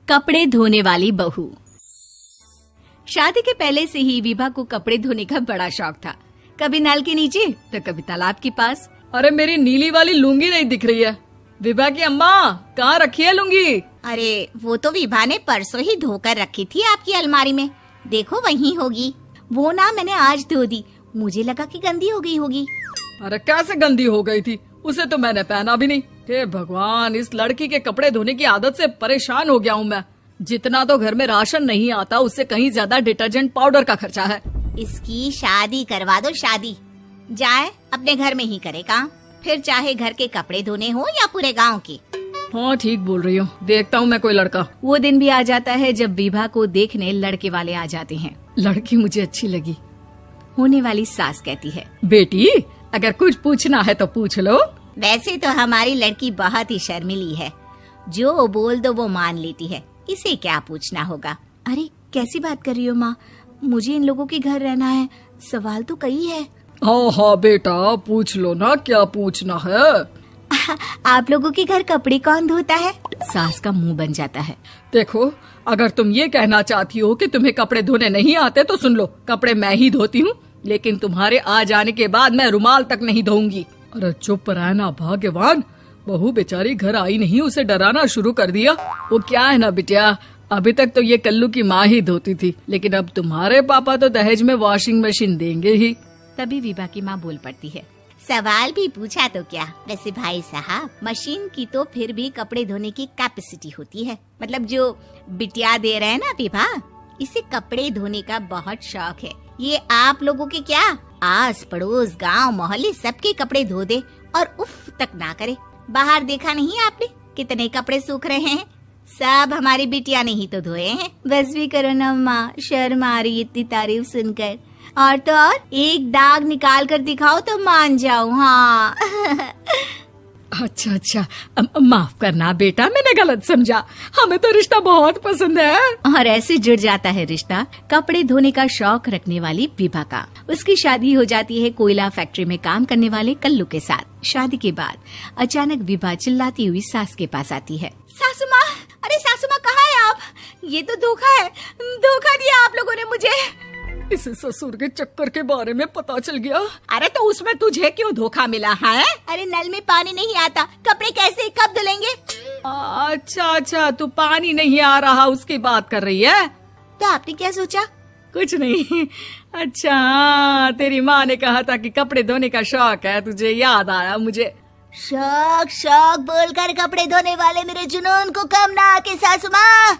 कपड़े धोने वाली बहू। शादी के पहले से ही विभा को कपड़े धोने का बड़ा शौक था। कभी नल के नीचे तो कभी तालाब के पास। अरे मेरी नीली वाली लुंगी नहीं दिख रही है। विभा की अम्मा, कहाँ रखी है लुंगी? अरे वो तो विभा ने परसों ही धोकर रखी थी आपकी अलमारी में, देखो वहीं होगी। वो ना मैंने आज धो दी, मुझे लगा कि गंदी हो गई होगी। अरे कैसे गंदी हो गई थी? उसे तो मैंने पहना भी नहीं। हे भगवान, इस लड़की के कपड़े धोने की आदत से परेशान हो गया हूँ मैं। जितना तो घर में राशन नहीं आता, उससे कहीं ज्यादा डिटर्जेंट पाउडर का खर्चा है। इसकी शादी करवा दो, शादी जाए अपने घर में ही करे काम, फिर चाहे घर के कपड़े धोने हो या पूरे गांव के। हाँ ठीक बोल रही हूँ, देखता हूँ मैं कोई लड़का। वो दिन भी आ जाता है जब विभा को देखने लड़के वाले आ जाते हैं। लड़की मुझे अच्छी लगी। होने वाली सास कहती है, बेटी अगर कुछ पूछना है तो पूछ लो। वैसे तो हमारी लड़की बहुत ही शर्मीली है, जो बोल दो वो मान लेती है, इसे क्या पूछना होगा। अरे कैसी बात कर रही हो माँ, मुझे इन लोगों के घर रहना है, सवाल तो कई है। हाँ हाँ बेटा, पूछ लो ना, क्या पूछना है। आप लोगों के घर कपड़े कौन धोता है? सास का मुंह बन जाता है। देखो, अगर तुम ये कहना चाहती हो कि तुम्हें कपड़े धोने नहीं आते तो सुन लो, कपड़े मैं ही धोती हूँ, लेकिन तुम्हारे आ जाने के बाद मैं रुमाल तक नहीं धोऊंगी। अरे चुप रहना भाग्यवान, बहू बेचारी घर आई नहीं, उसे डराना शुरू कर दिया। वो क्या है ना बिटिया, अभी तक तो ये कल्लू की माँ ही धोती थी, लेकिन अब तुम्हारे पापा तो दहेज में वॉशिंग मशीन देंगे ही। तभी विभा की माँ बोल पड़ती है, सवाल भी पूछा तो क्या। वैसे भाई साहब, मशीन की तो फिर भी कपड़े धोने की कैपेसिटी होती है। मतलब जो बिटिया दे रहे हैं ना विभा, इसे कपड़े धोने का बहुत शौक है। ये आप लोगों के क्या, आस पड़ोस गांव मोहल्ले सबके कपड़े धो दे और उफ तक ना करे। बाहर देखा नहीं आपने कितने कपड़े सूख रहे हैं? सब हमारी बिटिया ने ही तो धोए हैं। बस भी करो ना माँ, शर्म आ रही इतनी तारीफ सुनकर। और तो और एक दाग निकाल कर दिखाओ तो मान जाऊँ। हाँ अच्छा, माफ करना बेटा, मैंने गलत समझा। हमें तो रिश्ता बहुत पसंद है। और ऐसे जुड़ जाता है रिश्ता कपड़े धोने का शौक रखने वाली विभा का। उसकी शादी हो जाती है कोयला फैक्ट्री में काम करने वाले कल्लू के साथ। शादी के बाद अचानक विभा चिल्लाती हुई सास के पास आती है। सासू माँ, अरे सासू माँ कहाँ है आप? ये तो धोखा है, धोखा दिया आप लोगों ने मुझे। इसे ससुर के चक्कर के बारे में पता चल गया। अरे तो उसमें तुझे क्यों धोखा मिला है? अरे नल में पानी नहीं आता, कपड़े कैसे कब धुलेंगे? अच्छा, तू पानी नहीं आ रहा उसकी बात कर रही है। तो आपने क्या सोचा? कुछ नहीं। अच्छा, तेरी माँ ने कहा था कि कपड़े धोने का शौक है, तुझे याद आया मुझे। शौक बोलकर कपड़े धोने वाले मेरे जुनून को कम ना आके सासू माँ,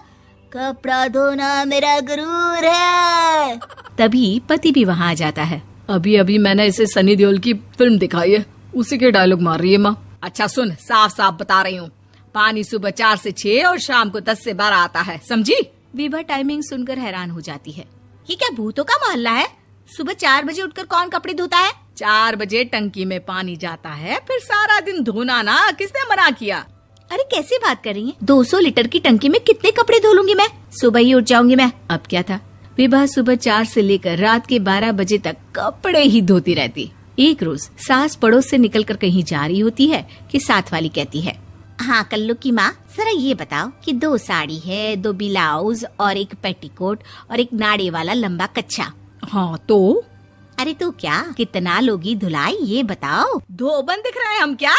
कपड़ा धोना मेरा गुरूर है। तभी पति भी वहाँ आ जाता है। अभी मैंने इसे सनी देओल की फिल्म दिखाई है, उसी के डायलॉग मार रही है माँ। अच्छा सुन, साफ बता रही हूँ, पानी सुबह 4 से 6 और शाम को 10 से 12 आता है, समझी? विभा टाइमिंग सुनकर हैरान हो जाती है। ये क्या भूतों का मोहल्ला है? सुबह 4 बजे उठकर कौन कपड़े धोता है? 4 बजे टंकी में पानी जाता है, फिर सारा दिन धोना ना, किसने मना किया? अरे कैसी बात कर रही हैं? 200 लीटर की टंकी में कितने कपड़े धो लूंगी मैं? सुबह ही उठ जाऊंगी मैं। अब क्या था, विभा सुबह 4 से लेकर रात के 12 बजे तक कपड़े ही धोती रहती। एक रोज सास पड़ोस से निकलकर कहीं जा रही होती है कि साथ वाली कहती है, हाँ कल्लू की माँ, जरा ये बताओ कि 2 साड़ी है, 2 ब्लाउज और एक पेटीकोट और एक नाड़े वाला लंबा कच्छा। हाँ तो? अरे तो क्या, कितना लोगी धुलाई ये बताओ। धोबन दिख रहे हैं हम क्या?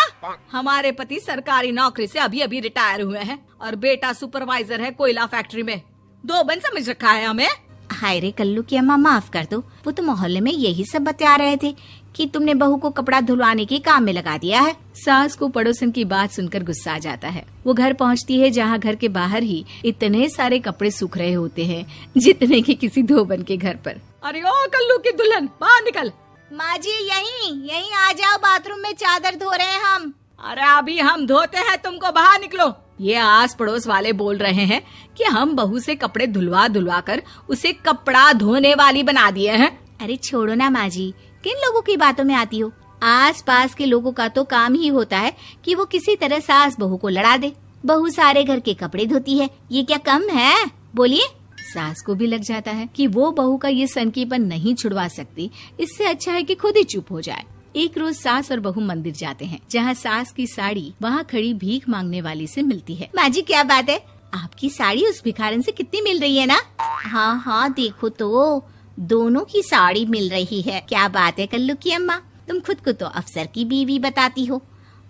हमारे पति सरकारी नौकरी से अभी रिटायर हुए हैं और बेटा सुपरवाइजर है कोयला फैक्ट्री में। धोबन समझ रखा है हमें। हाय रे कल्लू की अम्मा, माफ कर दो, वो तो मोहल्ले में यही सब बता रहे थे कि तुमने बहू को कपड़ा धुलवाने के काम में लगा दिया है। सास को पड़ोसन की बात सुनकर गुस्सा आ जाता है। वो घर पहुंचती है जहां घर के बाहर ही इतने सारे कपड़े सूख रहे होते हैं जितने कि किसी धोबन के घर पर। अरे ओ कल्लू की दुल्हन, बाहर निकल। माँ जी यहीं आ जाओ, बाथरूम में चादर धो रहे हैं हम। अरे अभी हम धोते हैं, तुमको बाहर निकलो। ये आस पड़ोस वाले बोल रहे हैं कि हम बहू से कपड़े धुलवा कर उसे कपड़ा धोने वाली बना दिए हैं। अरे छोड़ो ना माँ जी, किन लोगों की बातों में आती हो? आस पास के लोगों का तो काम ही होता है कि वो किसी तरह सास बहू को लड़ा दे। बहू सारे घर के कपड़े धोती है, ये क्या कम है? बोलिए। सास को भी लग जाता है कि वो बहू का ये सनकीपन नहीं छुड़वा सकती, इससे अच्छा है कि खुद ही चुप हो जाए। एक रोज सास और बहू मंदिर जाते हैं, जहाँ सास की साड़ी वहाँ खड़ी भीख मांगने वाली से मिलती है। माँ जी क्या बात है, आपकी साड़ी उस भिखारन से कितनी मिल रही है ना? हाँ हाँ देखो तो, दोनों की साड़ी मिल रही है। क्या बात है कल्लू की अम्मा, तुम खुद को तो अफसर की बीवी बताती हो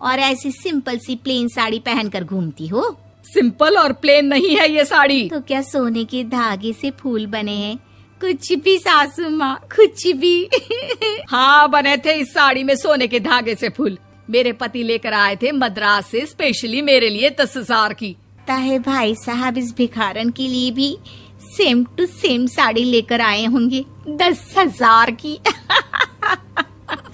और ऐसी सिंपल सी प्लेन साड़ी पहनकर घूमती हो। सिंपल और प्लेन नहीं है ये साड़ी। तो क्या सोने के धागे से फूल बने हैं? कुछ भी सासू माँ, कुछ भी। हाँ बने थे इस साड़ी में सोने के धागे से फूल। मेरे पति लेकर आए थे मद्रास से स्पेशली मेरे लिए 10,000 की। ताहे भाई साहब इस भिखारन के लिए भी सेम टू सेम साड़ी लेकर आए होंगे 10,000 की।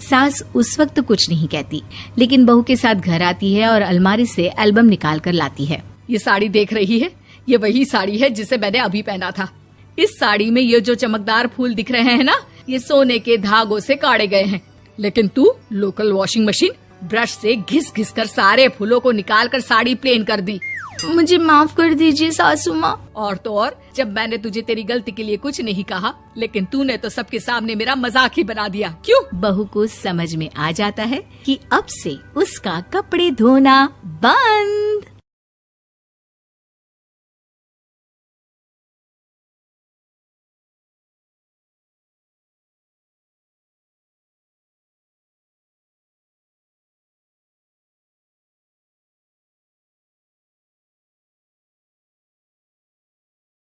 सास उस वक्त तो कुछ नहीं कहती, लेकिन बहू के साथ घर आती है और अलमारी से एल्बम निकाल कर लाती है। ये साड़ी देख रही है, ये वही साड़ी है जिसे मैंने अभी पहना था। इस साड़ी में ये जो चमकदार फूल दिख रहे हैं ना, ये सोने के धागों से काढ़े गए हैं। लेकिन तू लोकल वॉशिंग मशीन ब्रश से घिस घिस कर सारे फूलों को निकाल कर साड़ी प्लेन कर दी। मुझे माफ कर दीजिए सासू माँ। और तो और, जब मैंने तुझे तेरी गलती के लिए कुछ नहीं कहा, लेकिन तूने तो सबके सामने मेरा मजाक ही बना दिया। क्यों? बहू को समझ में आ जाता है कि अब से उसका कपड़े धोना बंद।